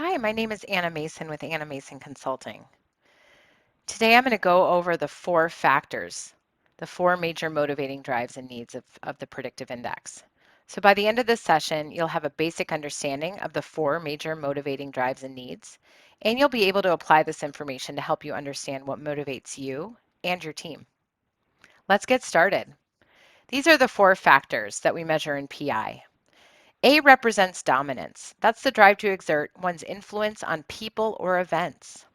Hi, my name is Anna Mason with Anna Mason Consulting. Today I'm going to go over the four factors, the four major motivating drives and needs of the predictive index. So by the end of this session, you'll have a basic understanding of the four major motivating drives and needs, and you'll be able to apply this information to help you understand what motivates you and your team. Let's get started. These are the four factors that we measure in PI. A represents dominance. That's the drive to exert one's influence on people or events.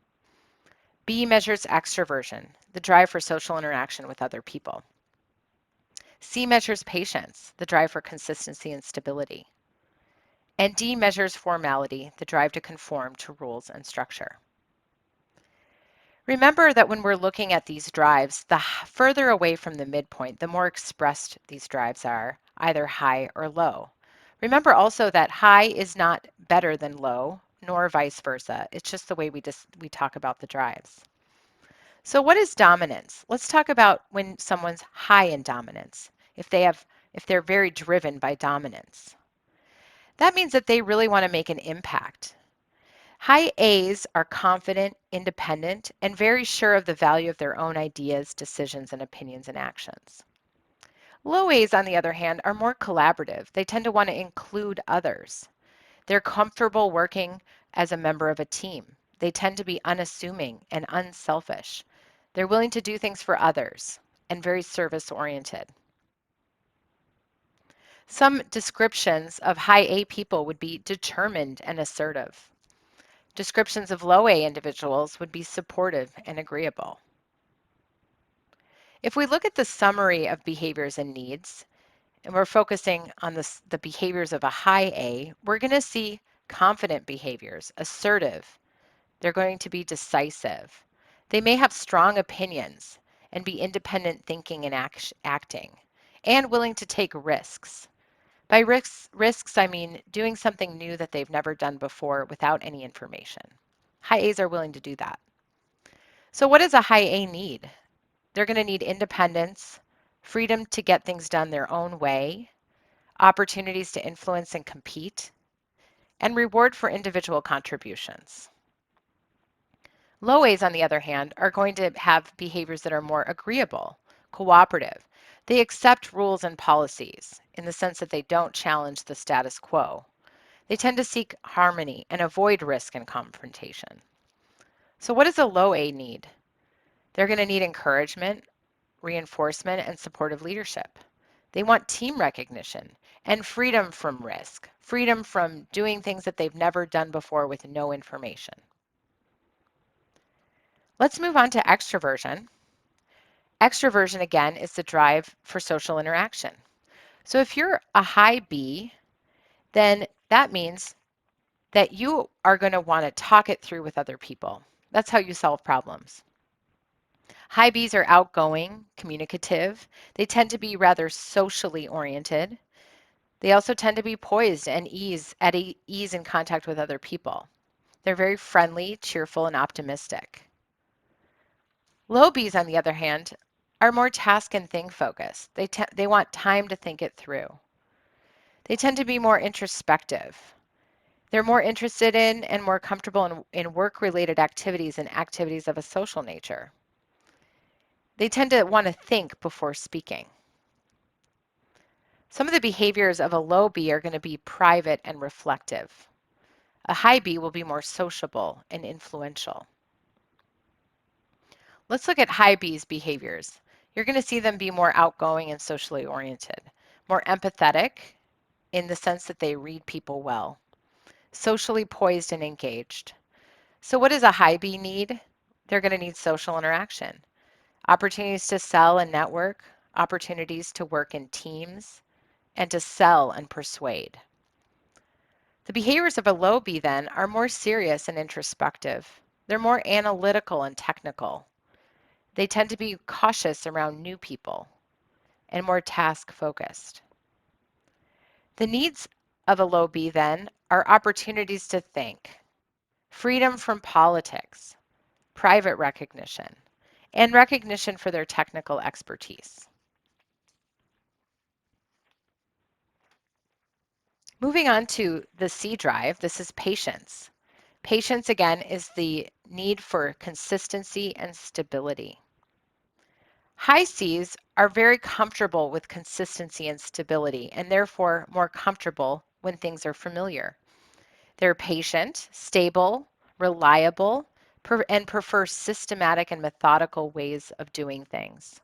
B measures extraversion, the drive for social interaction with other people. C measures patience, the drive for consistency and stability. And D measures formality, the drive to conform to rules and structure. Remember that when we're looking at these drives, the further away from the midpoint, the more expressed these drives are, either high or low. Remember also that high is not better than low, nor vice versa. It's just the way we talk about the drives. So what is dominance? Let's talk about when someone's high in dominance. If they're very driven by dominance. That means that they really want to make an impact. High A's are confident, independent, and very sure of the value of their own ideas, decisions, and opinions and actions. Low A's, on the other hand, are more collaborative. They tend to want to include others. They're comfortable working as a member of a team. They tend to be unassuming and unselfish. They're willing to do things for others and very service-oriented. Some descriptions of high A people would be determined and assertive. Descriptions of low A individuals would be supportive and agreeable. If we look at the summary of behaviors and needs, and we're focusing on the behaviors of a high A, we're going to see confident behaviors, assertive. They're going to be decisive. They may have strong opinions and be independent thinking and acting, and willing to take risks. By risks, I mean doing something new that they've never done before without any information. High A's are willing to do that. So what does a high A need? They're going to need independence, freedom to get things done their own way, opportunities to influence and compete, and reward for individual contributions. Low A's, on the other hand, are going to have behaviors that are more agreeable, cooperative. They accept rules and policies in the sense that they don't challenge the status quo. They tend to seek harmony and avoid risk and confrontation. So what does a low A need? They're going to need encouragement, reinforcement, and supportive leadership. They want team recognition and freedom from risk, freedom from doing things that they've never done before with no information. Let's move on to extraversion. Extraversion, again, is the drive for social interaction. So if you're a high B, then that means that you are going to want to talk it through with other people. That's how you solve problems. High Bs are outgoing, communicative. They tend to be rather socially oriented. They also tend to be poised and at ease in contact with other people. They're very friendly, cheerful, and optimistic. Low Bs, on the other hand, are more task and thing focused. They want time to think it through. They tend to be more introspective. They're more interested in and more comfortable in work-related activities and activities of a social nature. They tend to want to think before speaking. Some of the behaviors of a low B are going to be private and reflective. A high B will be more sociable and influential. Let's look at high B's behaviors. You're going to see them be more outgoing and socially oriented, more empathetic in the sense that they read people well, socially poised and engaged. So what does a high B need? They're going to need social interaction, opportunities to sell and network, opportunities to work in teams, and to sell and persuade. The behaviors of a low B then are more serious and introspective. They're more analytical and technical. They tend to be cautious around new people and more task focused. The needs of a low B then are opportunities to think, freedom from politics, private recognition, and recognition for their technical expertise. Moving on to the C drive, this is patience. Patience, again, is the need for consistency and stability. High Cs are very comfortable with consistency and stability, and therefore more comfortable when things are familiar. They're patient, stable, reliable, and prefer systematic and methodical ways of doing things.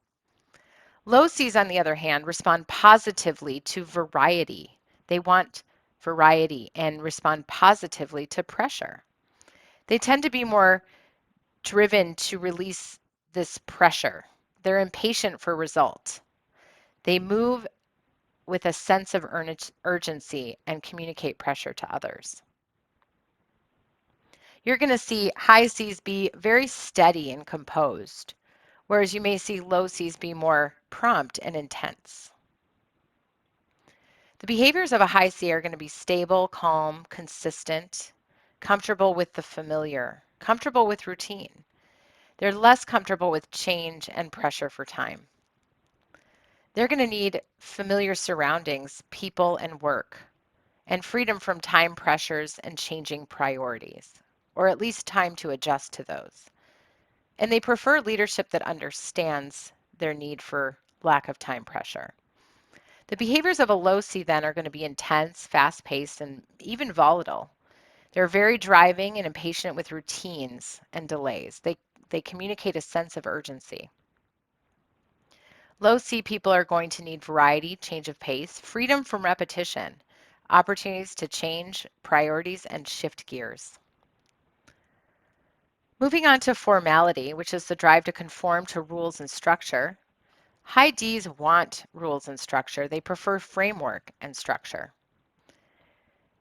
Low Cs, on the other hand, respond positively to variety. They want variety and respond positively to pressure. They tend to be more driven to release this pressure. They're impatient for results. They move with a sense of urgency and communicate pressure to others. You're going to see high Cs be very steady and composed, whereas you may see low Cs be more prompt and intense. The behaviors of a high C are going to be stable, calm, consistent, comfortable with the familiar, comfortable with routine. They're less comfortable with change and pressure for time. They're going to need familiar surroundings, people, and work, and freedom from time pressures and changing priorities, or at least time to adjust to those. And they prefer leadership that understands their need for lack of time pressure. The behaviors of a low C then are going to be intense, fast-paced, and even volatile. They're very driving and impatient with routines and delays. They communicate a sense of urgency. Low C people are going to need variety, change of pace, freedom from repetition, opportunities to change priorities and shift gears. Moving on to formality, which is the drive to conform to rules and structure. High Ds want rules and structure. They prefer framework and structure.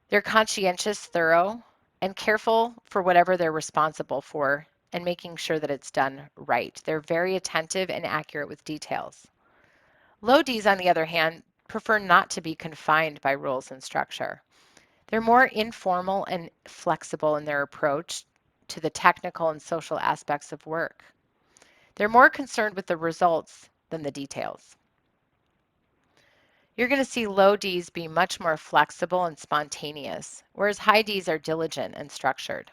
They're conscientious, thorough, and careful for whatever they're responsible for and making sure that it's done right. They're very attentive and accurate with details. Low Ds, on the other hand, prefer not to be confined by rules and structure. They're more informal and flexible in their approach to the technical and social aspects of work. They're more concerned with the results than the details. You're going to see low Ds be much more flexible and spontaneous, whereas high Ds are diligent and structured.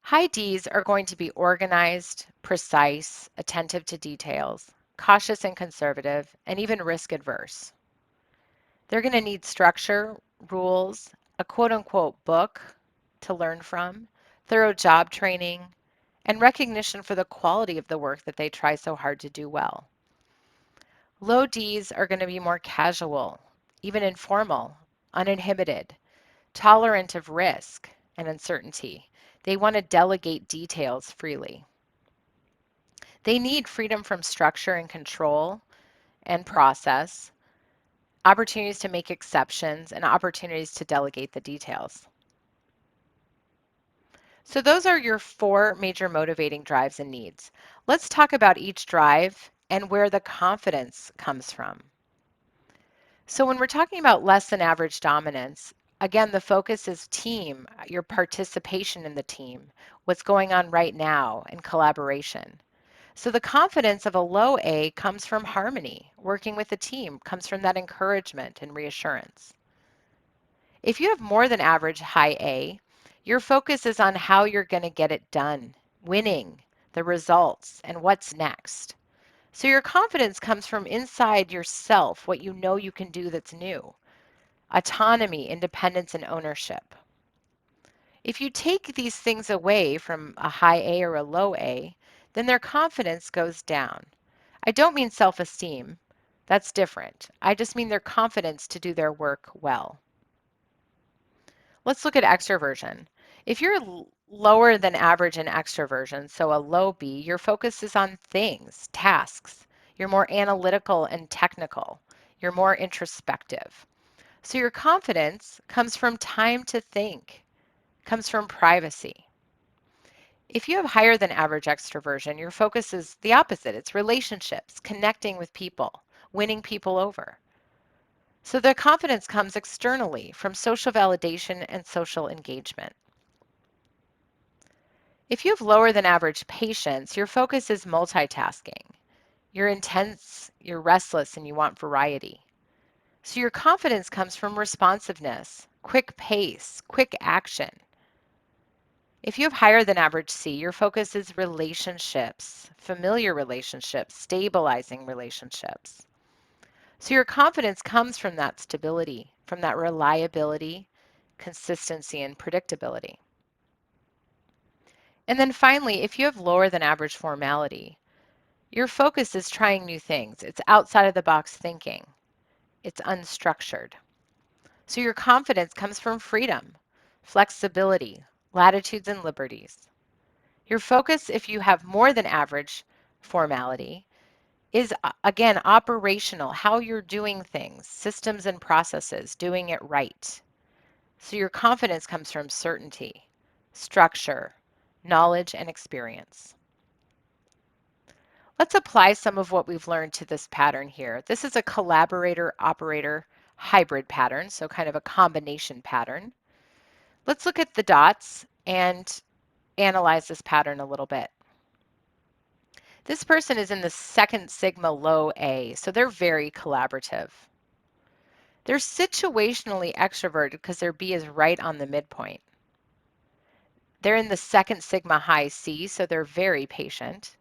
High Ds are going to be organized, precise, attentive to details, cautious and conservative, and even risk adverse. They're going to need structure, rules, a quote-unquote book to learn from, thorough job training, and recognition for the quality of the work that they try so hard to do well. Low Ds are going to be more casual, even informal, uninhibited, tolerant of risk and uncertainty. They want to delegate details freely. They need freedom from structure and control and process, opportunities to make exceptions, and opportunities to delegate the details. So those are your 4 major motivating drives and needs. Let's talk about each drive and where the confidence comes from. So when we're talking about less than average dominance, again, the focus is team, your participation in the team, what's going on right now, and collaboration. So the confidence of a low A comes from harmony. Working with a team comes from that encouragement and reassurance. If you have more than average high A, your focus is on how you're going to get it done, winning, the results, and what's next. So your confidence comes from inside yourself, what you know you can do that's new. Autonomy, independence, and ownership. If you take these things away from a high A or a low A, then their confidence goes down. I don't mean self-esteem. That's different. I just mean their confidence to do their work well. Let's look at extroversion. If you're lower than average in extroversion, so a low B, your focus is on things, tasks. You're more analytical and technical. You're more introspective. So your confidence comes from time to think, comes from privacy. If you have higher than average extroversion, your focus is the opposite. It's relationships, connecting with people, winning people over. So the confidence comes externally from social validation and social engagement. If you have lower than average patience, your focus is multitasking. You're intense, you're restless, and you want variety. So your confidence comes from responsiveness, quick pace, quick action. If you have higher than average C, your focus is relationships, familiar relationships, stabilizing relationships. So your confidence comes from that stability, from that reliability, consistency, and predictability. And then finally, if you have lower than average formality, your focus is trying new things. It's outside of the box thinking. It's unstructured. So your confidence comes from freedom, flexibility, latitudes and liberties. Your focus, if you have more than average formality, is again operational, how you're doing things, systems and processes, doing it right. So your confidence comes from certainty, structure, knowledge, and experience. Let's apply some of what we've learned to this pattern here. This is a collaborator-operator hybrid pattern, so kind of a combination pattern. Let's look at the dots and analyze this pattern a little bit. This person is in the second sigma low A, so they're very collaborative. They're situationally extroverted because their B is right on the midpoint. They're in the second sigma high C, so they're very patient.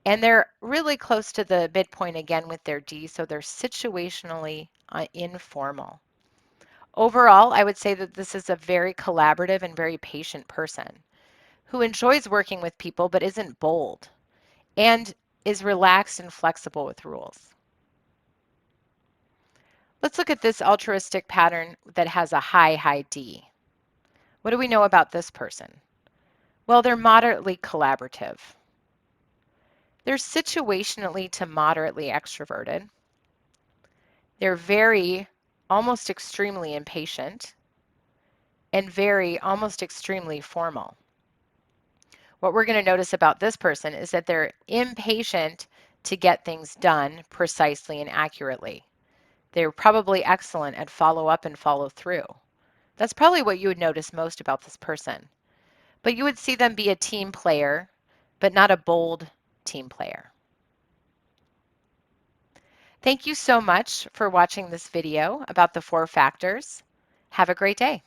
And they're really close to the midpoint again with their D, so they're situationally informal. Overall, I would say that this is a very collaborative and very patient person who enjoys working with people but isn't bold and is relaxed and flexible with rules. Let's look at this altruistic pattern that has a high D. What do we know about this person? Well, they're moderately collaborative. They're situationally to moderately extroverted. They're very, almost extremely impatient and very, almost extremely formal. What we're going to notice about this person is that they're impatient to get things done precisely and accurately. They're probably excellent at follow up and follow through. That's probably what you would notice most about this person. But you would see them be a team player, but not a bold team player. Thank you so much for watching this video about the 4 factors. Have a great day.